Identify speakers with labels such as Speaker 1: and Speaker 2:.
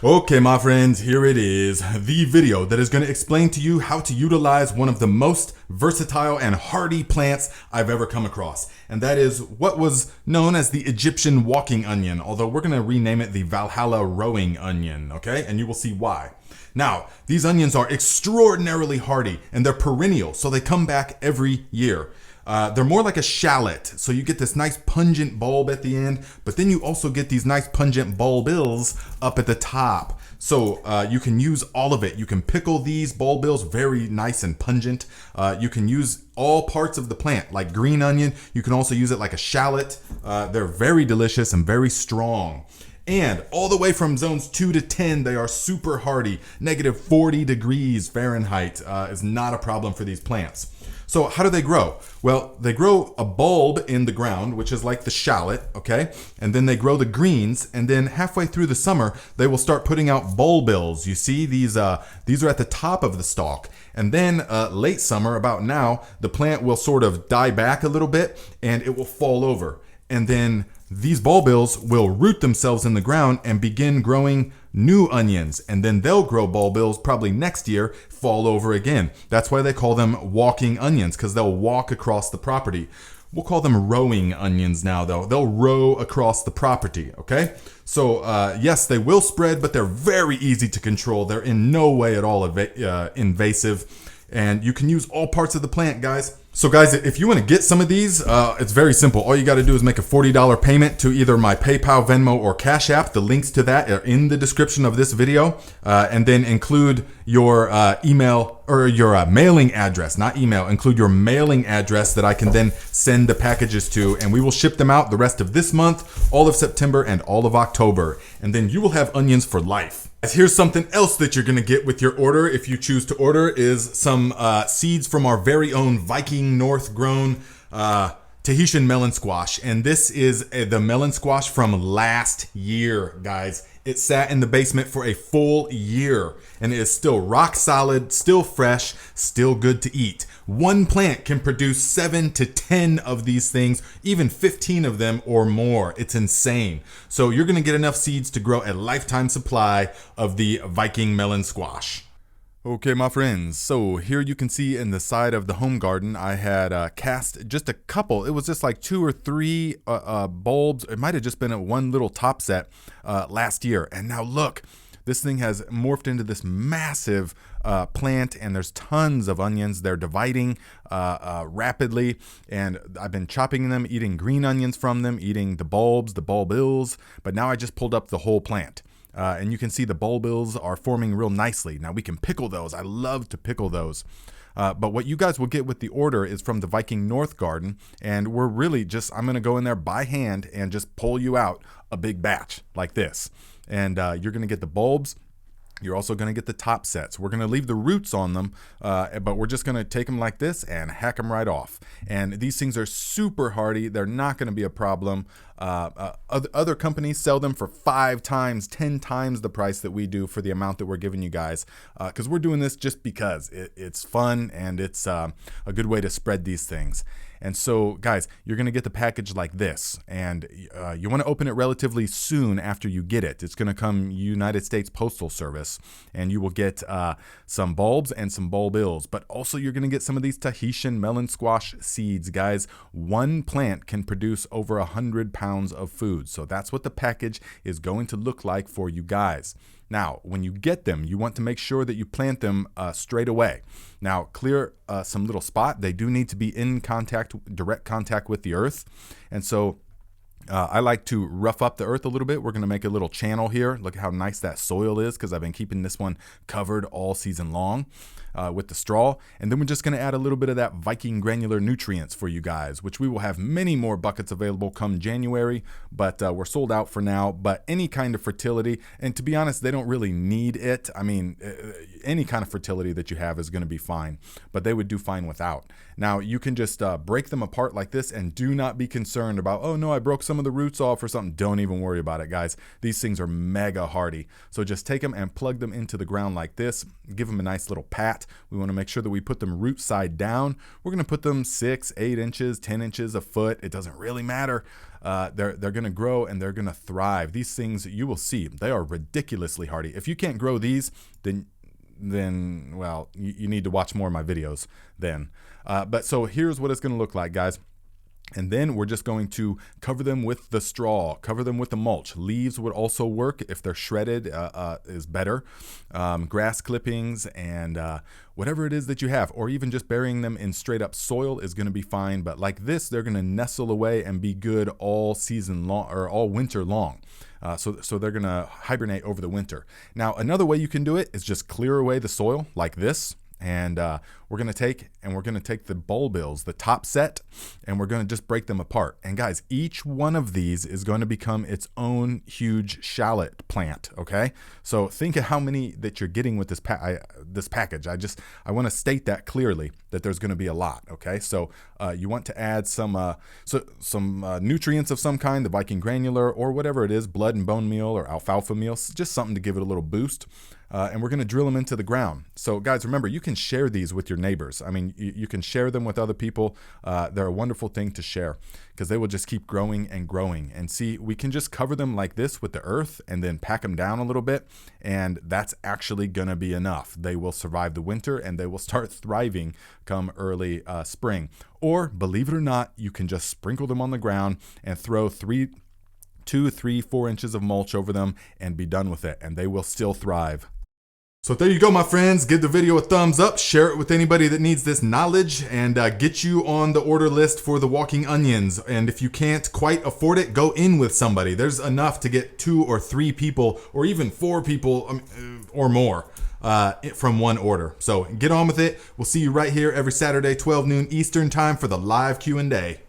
Speaker 1: Okay, my friends, here it is, the video that is going to explain to you how to utilize one of the most versatile and hardy plants I've ever come across. And that is what was known as the Egyptian walking onion, although we're going to rename it the Valhalla rowing onion, okay? And you will see why. Now, these onions are extraordinarily hardy and they're perennial, so they come back every year. They're more like a shallot, so you get this nice pungent bulb at the end, but then you also get these nice pungent bulbils up at the top. So you can use all of it. You can pickle these bulbils, very nice and pungent. You can use all parts of the plant, like green onion. You can also use it like a shallot. They're very delicious and very strong. And all the way from zones 2 to 10, they are super hardy. Negative 40 degrees Fahrenheit is not a problem for these plants. So how do they grow? Well, they grow a bulb in the ground, which is like the shallot, okay? And then they grow the greens, and then halfway through the summer, they will start putting out bulbils. You see, these are at the top of the stalk. And then late summer, about now, the plant will sort of die back a little bit, and it will fall over. And then these bulbils will root themselves in the ground and begin growing new onions, and then they'll grow bulbils probably next year, fall over again. That's why they call them walking onions, because they'll walk across the property. We'll call them rowing onions now, though. They'll row across the property, okay? So yes, they will spread, but they're very easy to control. They're in no way at all invasive, and you can use all parts of the plant, guys. So guys, if you want to get some of these, it's very simple. All you got to do is make a $40 payment to either my PayPal, Venmo, or Cash App. The links to that are in the description of this video. And then include your email or your mailing address, not email. Include your mailing address that I can then send the packages to. And we will ship them out the rest of this month, all of September, and all of October. And then you will have onions for life. Here's something else that you're going to get with your order, if you choose to order, is some seeds from our very own Viking North-grown Tahitian melon squash. And this is the melon squash from last year, guys. It sat in the basement for a full year, and it is still rock solid, still fresh, still good to eat. One plant can produce 7 to 10 of these things, even 15 of them or more. It's insane. So you're gonna get enough seeds to grow a lifetime supply of the Viking melon squash. Okay, my friends, so here you can see in the side of the home garden, I had cast just a couple. It was just like 2 or 3 bulbs. It might have just been a one little top set last year. And now look, this thing has morphed into this massive plant, and there's tons of onions. They're dividing rapidly, and I've been chopping them, eating green onions from them, eating the bulbs, the bulbils, but now I just pulled up the whole plant. And you can see the bulbils are forming real nicely. Now we can pickle those. I love to pickle those. But what you guys will get with the order is from the Viking North garden. And we're really just, I'm going to go in there by hand and just pull you out a big batch like this. And you're going to get the bulbs. You're also going to get the top sets. We're going to leave the roots on them, but we're just going to take them like this and hack them right off. And these things are super hardy. They're not going to be a problem. Other companies sell them for 5 times, 10 times the price that we do for the amount that we're giving you guys, because we're doing this just because it's fun and it's a good way to spread these things. And so, guys, you're going to get the package like this, and you want to open it relatively soon after you get it. It's going to come United States Postal Service, and you will get some bulbs and some bulbils, but also you're going to get some of these Tahitian melon squash seeds, guys. One plant can produce over 100 pounds of food, so that's what the package is going to look like for you guys. Now, when you get them, you want to make sure that you plant them straight away. Now, clear some little spot. They do need to be in direct contact with the earth. And so I like to rough up the earth a little bit. We're going to make a little channel here. Look at how nice that soil is, because I've been keeping this one covered all season long with the straw. And then we're just going to add a little bit of that Viking granular nutrients for you guys, which we will have many more buckets available come January, but we're sold out for now. But any kind of fertility, and to be honest, they don't really need it. I mean, any kind of fertility that you have is going to be fine, but they would do fine without. Now, you can just break them apart like this, and do not be concerned about, oh no, I broke some some of the roots off or something, don't even worry about it, guys. These things are mega hardy. So just take them and plug them into the ground like this. Give them a nice little pat. We want to make sure that we put them root side down. We're going to put them 6, 8 inches, 10 inches, a foot. It doesn't really matter. They're going to grow and they're going to thrive. These things, you will see, they are ridiculously hardy. If you can't grow these, then well, you need to watch more of my videos then. But so here's what it's going to look like, guys. And then we're just going to cover them with the straw, cover them with the mulch. Leaves would also work if they're shredded, is better. Grass clippings and whatever it is that you have, or even just burying them in straight up soil is going to be fine. But like this, they're going to nestle away and be good all season long or all winter long. So they're going to hibernate over the winter. Now, another way you can do it is just clear away the soil like this. And we're going to take the bulbils, the top set, and we're going to just break them apart. And guys, each one of these is going to become its own huge shallot plant. Okay, so think of how many that you're getting with this package. I want to state that clearly, that there's going to be a lot. Okay, so you want to add some nutrients of some kind, the Viking granular or whatever it is, blood and bone meal or alfalfa meal, just something to give it a little boost. And we're going to drill them into the ground. So guys, remember, you can share these with your neighbors. I mean, you can share them with other people. They're a wonderful thing to share because they will just keep growing and growing. And see, we can just cover them like this with the earth and then pack them down a little bit. And that's actually going to be enough. They will survive the winter and they will start thriving come early spring. Or believe it or not, you can just sprinkle them on the ground and throw 2, 3, 4 inches of mulch over them and be done with it. And they will still thrive. So there you go, my friends. Give the video a thumbs up, share it with anybody that needs this knowledge, and get you on the order list for the walking onions. And if you can't quite afford it, go in with somebody. There's enough to get 2 or 3 people, or even 4 people or more from one order. So get on with it. We'll see you right here every Saturday, 12 noon Eastern time for the live Q&A.